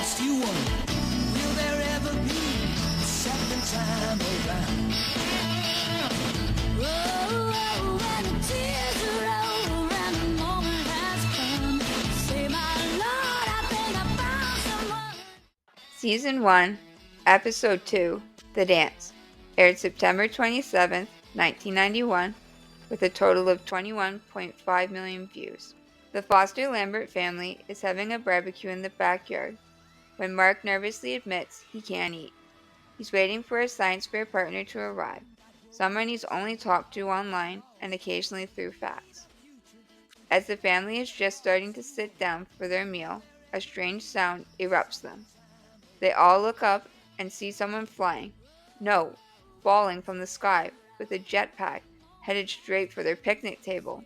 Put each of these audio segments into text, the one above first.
lost, you won. Will there ever be a second time around? Oh, when the tears are over and the moment has come, say, my Lord, I think I found someone. Season 1, Episode 2, The Dance, aired September 27, 1991, with a total of 21.5 million views. The Foster-Lambert family is having a barbecue in the backyard when Mark nervously admits he can't eat. He's waiting for his science fair partner to arrive, someone he's only talked to online and occasionally through fax. As the family is just starting to sit down for their meal, a strange sound erupts them. They all look up and see someone flying, no, falling from the sky with a jetpack headed straight for their picnic table.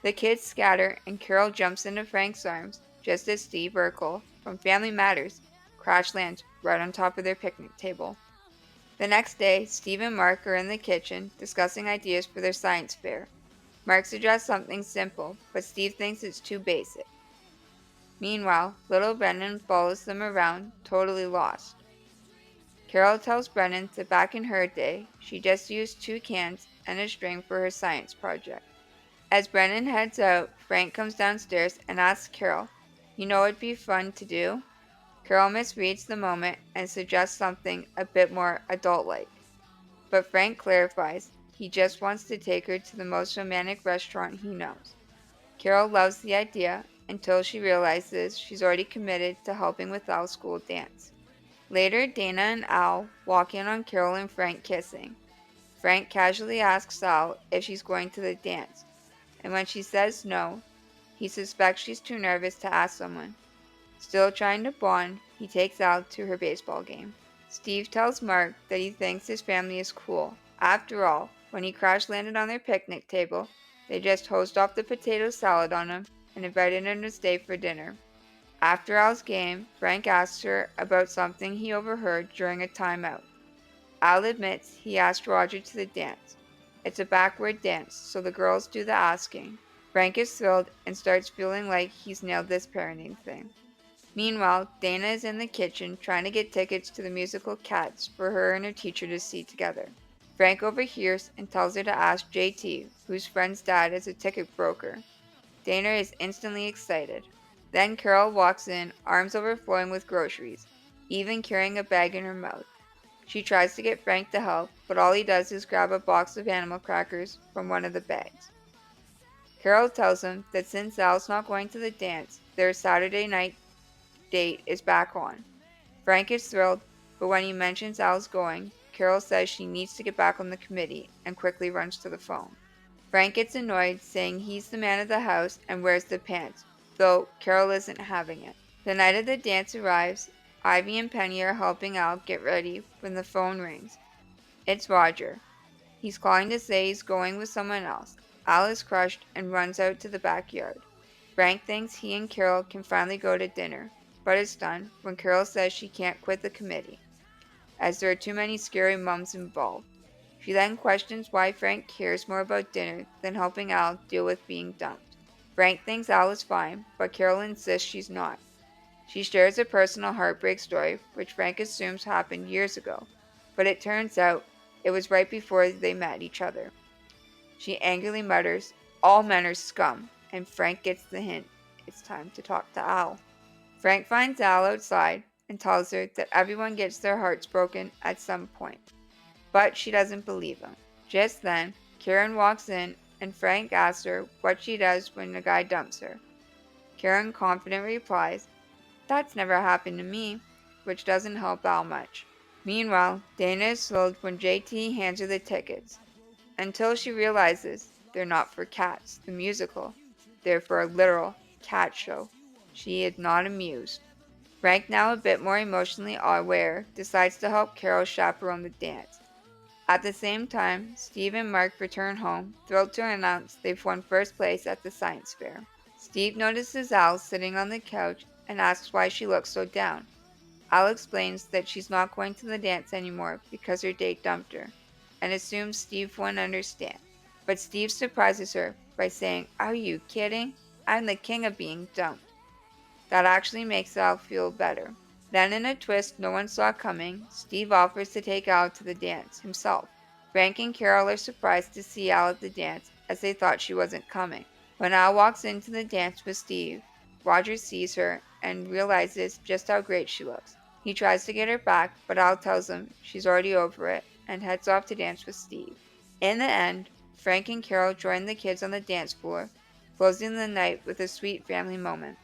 The kids scatter and Carol jumps into Frank's arms just as Steve Urkel from Family Matters crash lands right on top of their picnic table. The next day, Steve and Mark are in the kitchen discussing ideas for their science fair. Mark suggests something simple, but Steve thinks it's too basic. Meanwhile, little Brennan follows them around, totally lost. Carol tells Brennan that back in her day, she just used 2 cans and a string for her science project. As Brennan heads out, Frank comes downstairs and asks Carol, "You know what'd be fun to do?" Carol misreads the moment and suggests something a bit more adult-like. But Frank clarifies he just wants to take her to the most romantic restaurant he knows. Carol loves the idea until she realizes she's already committed to helping with Al's school dance. Later, Dana and Al walk in on Carol and Frank kissing. Frank casually asks Al if she's going to the dance, and when she says no, he suspects she's too nervous to ask someone. Still trying to bond, he takes Al to her baseball game. Steve tells Mark that he thinks his family is cool. After all, when he crash-landed on their picnic table, they just hosed off the potato salad on him and invited him to stay for dinner. After Al's game, Frank asks her about something he overheard during a timeout. Al admits he asked Roger to the dance. It's a backward dance, so the girls do the asking. Frank is thrilled and starts feeling like he's nailed this parenting thing. Meanwhile, Dana is in the kitchen trying to get tickets to the musical Cats for her and her teacher to see together. Frank overhears and tells her to ask JT, whose friend's dad is a ticket broker. Dana is instantly excited. Then Carol walks in, arms overflowing with groceries, even carrying a bag in her mouth. She tries to get Frank to help, but all he does is grab a box of animal crackers from one of the bags. Carol tells him that since Al's not going to the dance, their Saturday night date is back on. Frank is thrilled, but when he mentions Al's going, Carol says she needs to get back on the committee and quickly runs to the phone. Frank gets annoyed, saying he's the man of the house and wears the pants, though Carol isn't having it. The night of the dance arrives. Ivy and Penny are helping Al get ready when the phone rings. It's Roger. He's calling to say he's going with someone else. Al is crushed and runs out to the backyard. Frank thinks he and Carol can finally go to dinner, but is stunned when Carol says she can't quit the committee, as there are too many scary mums involved. She then questions why Frank cares more about dinner than helping Al deal with being dumped. Frank thinks Al is fine, but Carol insists she's not. She shares a personal heartbreak story, which Frank assumes happened years ago, but it turns out it was right before they met each other. She angrily mutters, "All men are scum," and Frank gets the hint. It's time to talk to Al. Frank finds Al outside and tells her that everyone gets their hearts broken at some point, but she doesn't believe him. Just then, Karen walks in and Frank asks her what she does when a guy dumps her. Karen confidently replies, "That's never happened to me," which doesn't help Al much. Meanwhile, Dana is thrilled when JT hands her the tickets, until she realizes they're not for Cats, the musical. They're for a literal cat show. She is not amused. Frank, now a bit more emotionally aware, decides to help Carol chaperone the dance. At the same time, Steve and Mark return home, thrilled to announce they've won first place at the science fair. Steve notices Al sitting on the couch and asks why she looks so down. Al explains that she's not going to the dance anymore because her date dumped her, and assumes Steve won't understand. But Steve surprises her by saying, "Are you kidding? I'm the king of being dumped." That actually makes Al feel better. Then, in a twist no one saw coming, Steve offers to take Al to the dance himself. Frank and Carol are surprised to see Al at the dance, as they thought she wasn't coming. When Al walks into the dance with Steve, Roger sees her and realizes just how great she looks. He tries to get her back, but Al tells him she's already over it and heads off to dance with Steve. In the end, Frank and Carol join the kids on the dance floor, closing the night with a sweet family moment.